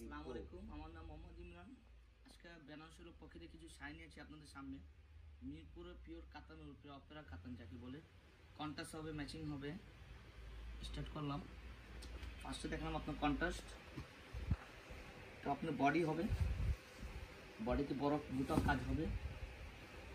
আসসালামু আলাইকুম, আমার নাম মোহাম্মদ ইমরান। আজকে বেনারসের পক্ষে কিছু শাড়ি নিয়েছি আপনাদের সামনে। মিরপুরে পিওর কাতানের উপরে অপেরা কাতান যাকে বলে, কন্ট্রাস্ট হবে, ম্যাচিং হবে। স্টার্ট করলাম। ফার্স্টে দেখলাম আপনার কন্ট্রাস্ট, তো আপনার বডি হবে, বডিতে বড় বুটার কাজ হবে।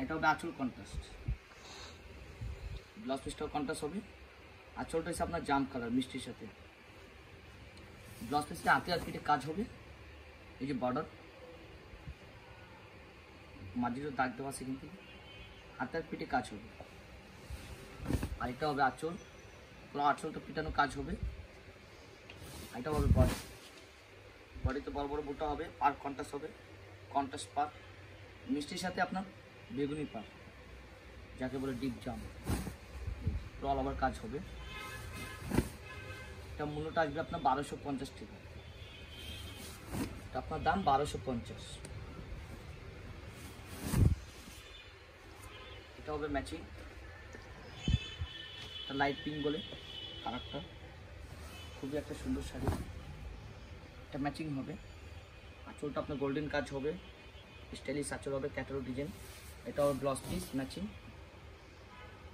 এটা হবে আঁচল কন্ট্রাস্ট, ব্লাউজ পিসটাও কন্ট্রাস্ট হবে। আঁচলটা হচ্ছে আপনার জাম কালার মিষ্টির সাথে। ব্লাউজ পিসটা হাতে আর পিঠে কাজ হবে। এই যে বর্ডার মাঝে দাগ দেওয়া আছে, কিন্তু হাতে আর পিঠে কাজ হবে। আর এটা হবে আঁচল, পুরো আঁচলটা পিটানো কাজ হবে। এটা হবে বডি, বডিতে বড় বড় বুটা হবে। পার কন্ট্রাস্ট হবে, কন্ট্রাস্ট পার মিষ্টির সাথে আপনার বেগুনি পার যাকে বলে ডিপ জাম, পুরো অল ওভার কাজ হবে। এটা মূল্যটা আসবে আপনার 1250 টাকা। আপনার দাম 1250। এটা হবে ম্যাচিং, এটা লাইট পিঙ্ক বলে কালারটা, খুবই একটা সুন্দর শাড়ি। এটা ম্যাচিং হবে। আঁচলটা আপনার গোল্ডেন কাজ হবে, স্টাইলিশ আঁচল হবে, ক্যাটালগ ডিজাইন। এটা হবে ব্লাউজ পিস ম্যাচিং,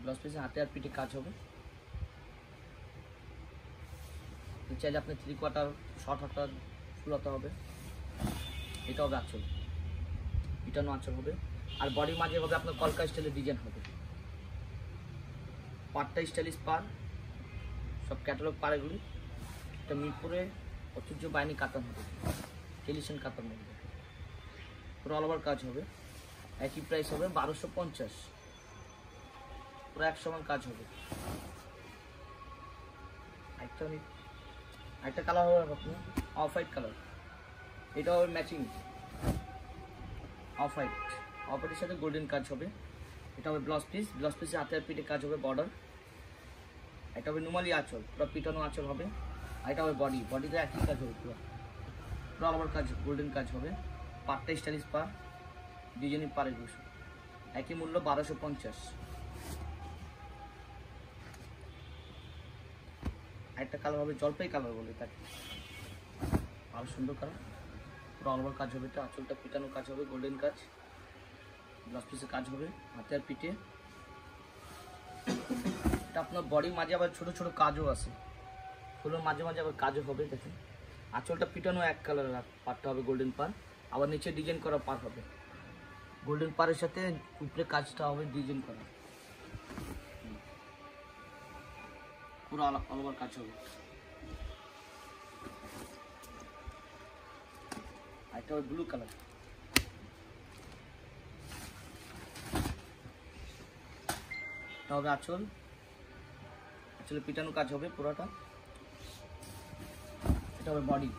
ব্লাউজ পিসে হাতে আর পিঠে কাজ হবে। চাইলে আপনি 3/4 শর্ট হাতা ফুল হাতা হবে। এটা হবে আঁচল, পিটানো আঁচল হবে। আর বডির মাঝে হবে আপনার কলকা স্টাইলের ডিজাইন হবে। পাটটা স্টাইলিশ পার, সব ক্যাটালগ পার এগুলি। এটা মিরপুরে ঐতিহ্য বাহিনী কাতান হবে, টেলিশন কাতান হবে, পুরো অল ওভার কাজ হবে। একই প্রাইস হবে 1250, পুরো 1 সমান কাজ হবে। একটা কালার হবে আপনার অফ হোয়াইট কালার, এটা হবে ম্যাচিং অফ হোয়াইট, অফ হোয়াইটের সাথে গোল্ডেন কাজ হবে। এটা হবে ব্লাউজ পিস, ব্লাউজ পিসে হাতে আর পিঠে কাজ হবে বর্ডার। এটা হবে নুমালি আঁচল, পুরো পিটানো আঁচল হবে। আর এটা হবে বডি, বডিতে একই কাজ হবে, পুরো অল ওভার কাজ গোল্ডেন কাজ হবে। পাটটা স্টাইলিশ পার, ডিজাইনের পারে দুশো, একই মূল্য 1250। একটা কালার হবে জলপাই কালার বলে তাকে, আরো সুন্দর কালার, পুরো অল ওভার কাজ হবে। এটা আঁচলটা পিটানো কাজ হবে, গোল্ডেন কাজ, ব্লাউজ পিসে কাজ হবে হাতে আর পিঠে। এটা আপনার বডির মাঝে আবার ছোট ছোট কাজও আছে, ফুলের মাঝে মাঝে আবার কাজও হবে। দেখেন আঁচলটা পিটানো এক কালারের, পারটা হবে গোল্ডেন পার, আবার নিচে ডিজাইন করা পার হবে। গোল্ডেন পারের সাথে উপরে কাজটা হবে ডিজাইন করা, পুরো অল ওভার কাজ হবে। আর এটা হবে ব্লু কালার, এটা হবে আঁচল, আঁচলে পিটানো কাজ হবে পুরোটা। এটা হবে বডি,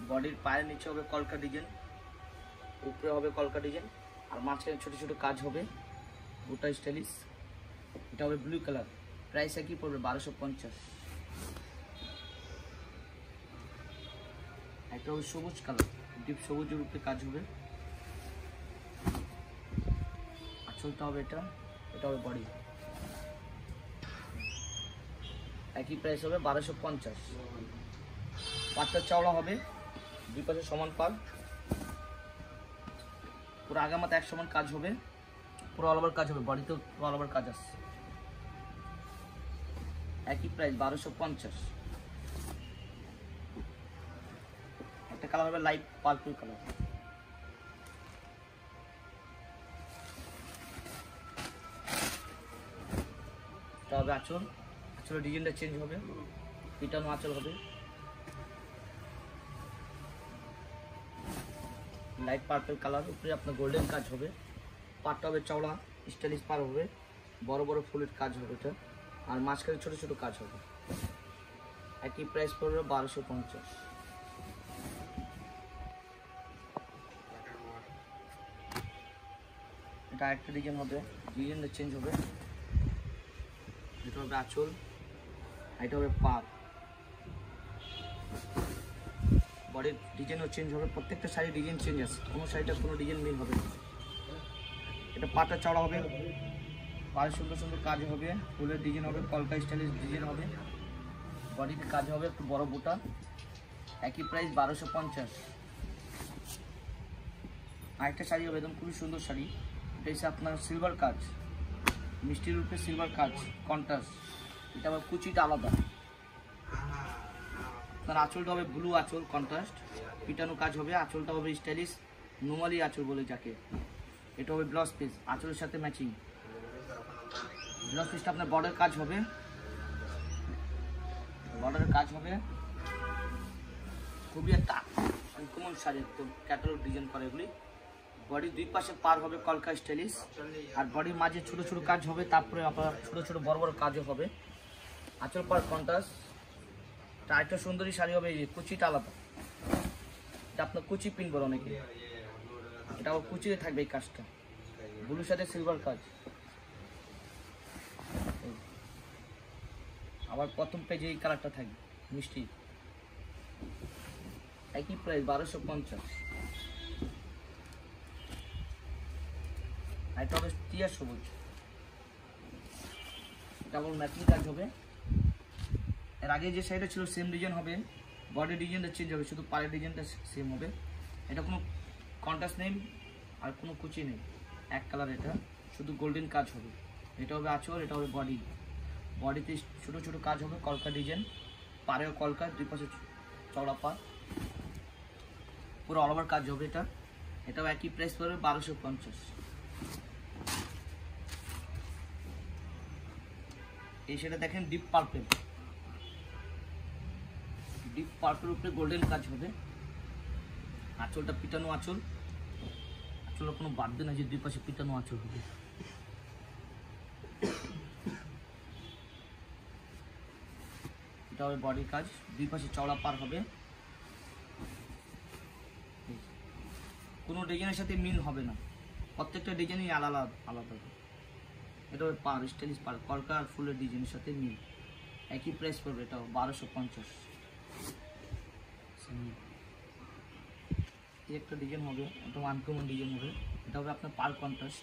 বডির পায়ের নিচে হবে কলকা ডিজাইন, উপরে হবে কলকা ডিজাইন, আর মাঝখানে ছোট ছোট কাজ হবে, গোটা স্টাইলিশ। এটা হবে ব্লু কালার, প্রাইস একই পড়বে 1250। একটা হবে সবুজ কালার, ডিপ সবুজের উপরে কাজ হবে। আঁচলটা হবে এটা, এটা হবে বডি, একই প্রাইস হবে 1250। পাটটা চওড়া হবে, দুই পাশে সমান পার, পুরো আগামাতে 1 সমান কাজ হবে, পুরো অল ওভার কাজ হবে, বডিতেও পুরো অল ওভার কাজ আসছে। একই প্রাইস 1250। একটা কালার হবে লাইট পার্পল কালার, এটা হবে আঁচল, আঁচলের ডিজাইনটা চেঞ্জ হবে, পিটানো আঁচল হবে, লাইট পার্পল কালার, উপরে আপনার গোল্ডেন কাজ হবে। পাটটা হবে চওড়া স্টাইলিশ পার হবে, বড় বড় ফুলের কাজ হবে এটা, আর মাঝখানে ছোট ছোট কাজ হবে। একই প্রাইস পড়বে 1250। এটা আরেকটা ডিজাইন হবে, ডিজাইনটা চেঞ্জ হবে। এটা হবে আঁচল, এটা হবে পার, বডির ডিজাইনও চেঞ্জ হবে। প্রত্যেকটা শাড়ির ডিজাইন চেঞ্জ আছে, কোনো শাড়িটা কোনো ডিজাইন মিল হবে। এটা পাটা চওড়া হবে, পায়ে সুন্দর সুন্দর কাজ হবে, ফুলের ডিজাইন হবে, কলকা স্টাইলিশ ডিজাইন হবে, বডিতে কাজ হবে, একটু বড় বুটা, একই প্রাইস 1250। আরেকটা শাড়ি হবে একদম খুবই সুন্দর শাড়ি, এটা হচ্ছে আপনার সিলভার কাজ, মিষ্টির উপরে সিলভার কাজ কন্ট্রাস্ট। এটা আবার কুচিটা আলাদা। আপনার আঁচলটা হবে ব্লু আঁচল কন্ট্রাস্ট, পিটানো কাজ হবে। আঁচলটা হবে স্টাইলিশ নোমালি আঁচল বলে যাকে। এটা হবে ব্লাউজ পিস, আঁচলের সাথে ম্যাচিং। ব্লাউজ পিসটা আপনার বর্ডার কাজ হবে, বর্ডারের কাজ হবে। খুবই একটা আনকমন শাড়ি, একদম ক্যাটালগ ডিজাইন করে এগুলি। বডির দুই পাশে পার হবে কলকা স্টাইলিশ, আর বডির মাঝে ছোট ছোট কাজ হবে, তারপরে আপনার ছোট ছোট বড় বড় কাজও হবে। আঁচল পার কন্ট্রাস্ট। আরেকটা সুন্দরী শাড়ি হবে, এই কুচিটা আলাদা, এটা আপনার কুচি পিনবো অনেকে, এটা আবার কুচিতে থাকবে এই কাজটা, ব্লুর সাথে সিলভার কাজ। আবার প্রথম পেজে এই কালারটা থাকবে মিষ্টি, একই প্রাইস 1250। আর এটা হবে টিয়া সবুজ, এটা আবার ম্যাচিং কাজ হবে। এর আগে যে শাড়িটা ছিল সেম ডিজাইন হবে, বডি ডিজাইনটা চেঞ্জ হবে, শুধু পাড়ের ডিজাইনটা সেম হবে। এটা কোনো কন্ট্রাস্ট নেই আর কোনো কুচি নেই, এক কালার, এটা শুধু গোল্ডেন কাজ হবে। এটা হবে আঁচল, এটা হবে বডি। বডিতে ছোটো ছোটো কাজ হবে কলকা ডিজাইন, পাড়েও কলকা, দুই পাশে চওড়া পা, পুরো অল ওভার কাজ হবে এটা। এটাও একই প্রাইস পড়বে 1250। এই সেটা দেখেন ডিপ পার্পল, ডিপ পার্পল উপরে গোল্ডেন কাজ হবে। আঁচলটা পিটানো আঁচল, আঁচলের কোনো বাড়বে না, যে দুই পাশে পিটানো আঁচল হবে। এটা হবে বডির কাজ, দুই পাশে চওড়া পার হবে। কোনো ডিজাইনের সাথে মিল হবে না, প্রত্যেকটা ডিজাইনই আলাদা আলাদা। এটা হবে পার স্টাইলিশ পার, কলকা আর ফুলের ডিজাইনের সাথে মিল, একই প্রাইস পড়বে, এটাও 1250। এই একটা ডিজাইন হবে, এটা আনকমন ডিজাইন হবে। এটা হবে আপনার পার কন্ট্রাস্ট,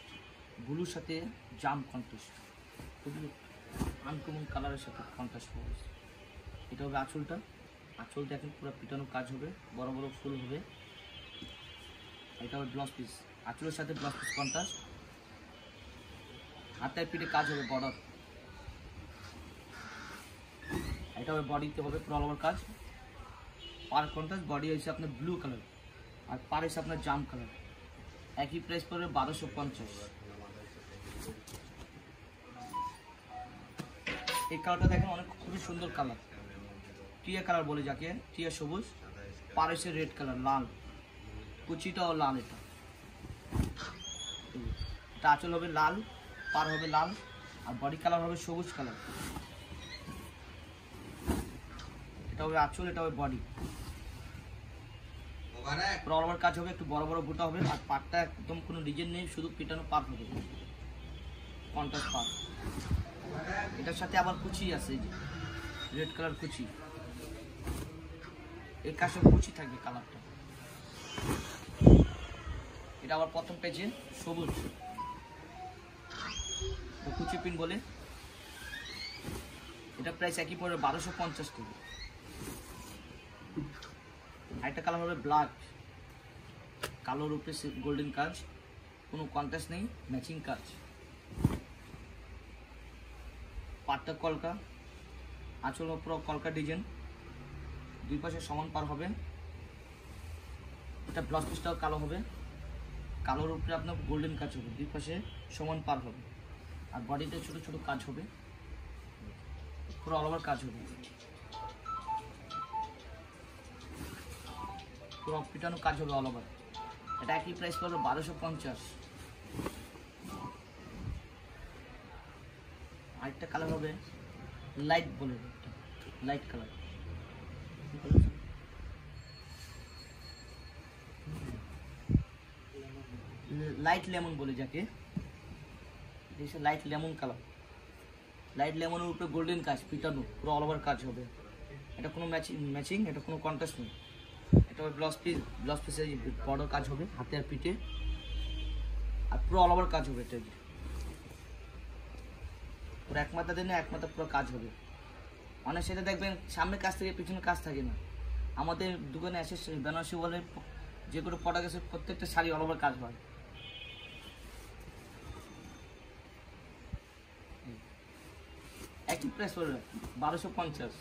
ব্লুর সাথে জাম কন্ট্রাস্ট, খুবই আনকমন কালারের সাথে কন্ট্রাস্ট হবে। এটা হবে আঁচলটা, আঁচল দেখেন পুরো পিটানো কাজ হবে, বড় বড় ফুল হবে। এটা হবে ব্লাউজ পিস, আঁচলের সাথে ব্লাউজ পিস কন্ট্রাস্ট। হাতের পিঠে কাজ হবে বর্ডার। এটা হবে বডিতে হবে পুরো অল ওভার কাজ, পার কন্ট্রাস্ট। বডি হচ্ছে আপনার ব্লু কালার আর পার হচ্ছে আপনার জাম কালার, একই প্রাইস পড়বে 1250। এই কালারটা দেখেন অনেক খুবই সুন্দর কালার, টিয়া কালার বলে যাকে, টিয়া সবুজ, পার হচ্ছে রেড কালার লাল, কুচিটাও লাল। এটা আঁচল হবে লাল, পার হবে লাল, আর বডি কালার হবে সবুজ কালার। এটা হবে আঁচল, এটা হবে বডি, পুরো অল ওভার কাজ হবে, একটু বড় বড় বুটা হবে, আর পাটটা একদম কোনো ডিজাইন নেই, শুধু পিটানো পাট হবে, কন্ট্রাস্ট পাট। এটার সাথে আবার কুচি আছে, এই যে রেড কালার কুচি, এই কাছে কুচি থাকবে কালারটা। এটা আবার প্রথম পেজে সবুজ, কুচি পিন বলে। এটা প্রাইস একই পড়বে 1250 টাকা। আরেকটা কালার হবে ব্ল্যাক, কালোর উপরে গোল্ডেন কাজ, কোনো কন্ট্রাস্ট নেই, ম্যাচিং কাজ। পাটটা কলকা, আঁচল পুরো কলকা ডিজাইন, দুই পাশে সমান পার হবে। এটা ব্লাউজ পিসটাও কালো হবে, কালোর উপরে আপনার গোল্ডেন কাজ হবে, দুই পাশে সমান পার হবে, আর বডিতে ছোট ছোট কাজ হবে, পুরো অল ওভার কাজ হবে, পুরো পিটানো কাজ হবে অল ওভার। এটা একই প্রাইস পড়বে 1250। আরেকটা কালার হবে লাইট বলে, লাইট কালার, লাইট লেমন বলে যাকে, লাইট লেমন কালার, লাইট লেমনের উপরে গোল্ডেন কাজ পিটানো, পুরো অল ওভার কাজ হবে। এটা কোনো ম্যাচিং, এটা কোনো কন্ট্রাস্ট নেই। এটা হবে ব্লাউজ পিস, ব্লাউজ পিসে বড় কাজ হবে হাতে আর পিঠে, আর পুরো অল ওভার কাজ হবে। এটা পুরো এক মাথা দেন, এক মাথা পুরো কাজ হবে। অনেক সেটা দেখবেন সামনের কাজ থেকে পিছনের কাজ থাকে না, আমাদের দোকানে এসে বেনারসি ওয়ালের যে কোনো প্রোডাক্ট আছে প্রত্যেকটা শাড়ি অল ওভার কাজ হয়। একই প্রাইস পড়বে 1250।